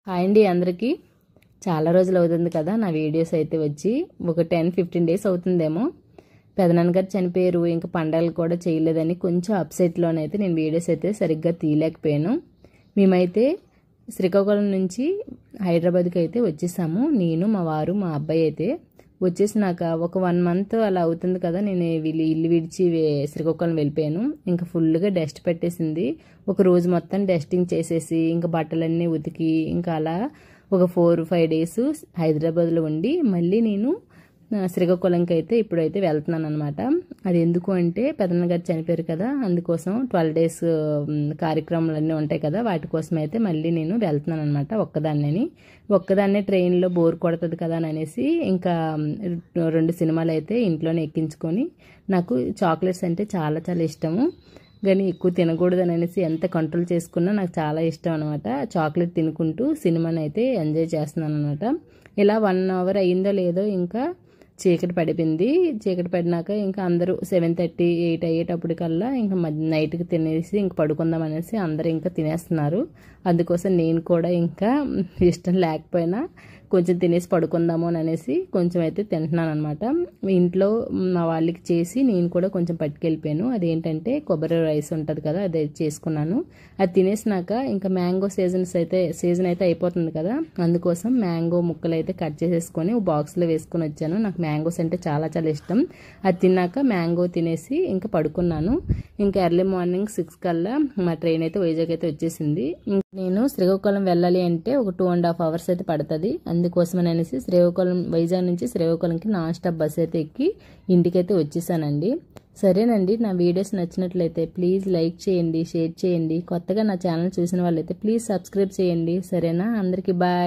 Hi అండి అందరికీ. చాలా రోజులు అవుతుంది కదా నా వీడియోస్ అయితే వచ్చి. ఒక 10-15 డేస్ అవుతుందేమో. పెదనాన్నగారు చనిపోయారు, ఇంకా పండగలు కూడా చేయలేదని కొంచెం అప్సెట్లోనైతే నేను వీడియోస్ అయితే సరిగ్గా తీయలేకపోయాను. మేమైతే శ్రీకాకుళం నుంచి హైదరాబాద్కి అయితే వచ్చేసాము. నేను, మా వారు, మా అబ్బాయి అయితే వచ్చేసినాక ఒక 1 మంత్ అలా అవుతుంది కదా నేను ఇల్లు విడిచి శ్రీకాకుళం వెళ్ళిపోయాను. ఇంకా ఫుల్గా డస్ట్ పెట్టేసింది. ఒక రోజు మొత్తం డస్టింగ్ చేసేసి ఇంకా బట్టలన్నీ ఉతికి ఇంకా అలా ఒక 4-5 డేస్ హైదరాబాద్లో ఉండి మళ్ళీ నేను శ్రీకాకుళంకి అయితే ఇప్పుడైతే వెళ్తున్నాను అనమాట. అది ఎందుకు అంటే పెదనాన్నగారు చనిపోయారు కదా, అందుకోసం 12 డేస్ కార్యక్రమాలు అన్నీ ఉంటాయి కదా, వాటి కోసం అయితే మళ్ళీ నేను వెళ్తున్నాను అనమాట. ఒక్కదాన్నే ట్రైన్లో బోర్ కొడుతుంది కదా అని అనేసి ఇంకా 2 సినిమాలు అయితే ఇంట్లోనే ఎక్కించుకొని, నాకు చాక్లెట్స్ అంటే చాలా చాలా ఇష్టము కానీ ఎక్కువ తినకూడదు అనేసి ఎంత కంట్రోల్ చేసుకున్నా నాకు చాలా ఇష్టం అనమాట. చాక్లెట్ తినుకుంటూ సినిమాని అయితే ఎంజాయ్ చేస్తున్నాను అనమాట. ఇలా 1 అవర్ అయిందో లేదో ఇంకా చీకటి పడిపోయింది. చీకటి పడినాక ఇంకా అందరూ 7:30-8 అయ్యేటప్పటికల్లా ఇంకా నైట్కి తినేసి ఇంక పడుకుందాం అనేసి అందరూ ఇంకా తినేస్తున్నారు. అందుకోసం నేను కూడా ఇంకా ఇష్టం లేకపోయినా కొంచెం తినేసి పడుకుందాము అని అనేసి కొంచెం అయితే తింటున్నాను అనమాట. ఇంట్లో మా వాళ్ళకి చేసి నేను కూడా కొంచెం పట్టుకెళ్ళిపోయాను. అదేంటంటే కొబ్బరి రైస్ ఉంటుంది కదా, అదే చేసుకున్నాను. అది తినేసినాక ఇంకా మ్యాంగో సీజన్ అయితే అయిపోతుంది కదా, అందుకోసం మ్యాంగో ముక్కలు అయితే కట్ చేసేసుకొని బాక్స్లో వేసుకొని వచ్చాను. నాకు మ్యాంగోస్ అంటే చాలా చాలా ఇష్టం. అది తిన్నాక మ్యాంగో తినేసి ఇంకా పడుకున్నాను. ఇంకా ఎర్లీ మార్నింగ్ 6 కల్లా మా ట్రైన్ అయితే వైజాగ్ అయితే వచ్చేసింది. నేను శ్రీకాకుళం వెళ్ళాలి అంటే ఒక 2.5 అవర్స్ అయితే పడుతుంది. అందుకోసమని అనేసి వైజాగ్ నుంచి శ్రీకాకుళంకి నాన్ స్టాప్ బస్ అయితే ఎక్కి ఇంటికైతే వచ్చేసానండి. సరేనండి, నా వీడియోస్ నచ్చినట్లయితే ప్లీజ్ లైక్ చేయండి, షేర్ చేయండి. కొత్తగా నా ఛానల్ చూసిన వాళ్ళైతే ప్లీజ్ సబ్స్క్రైబ్ చేయండి. సరేనా? అందరికీ బాయ్.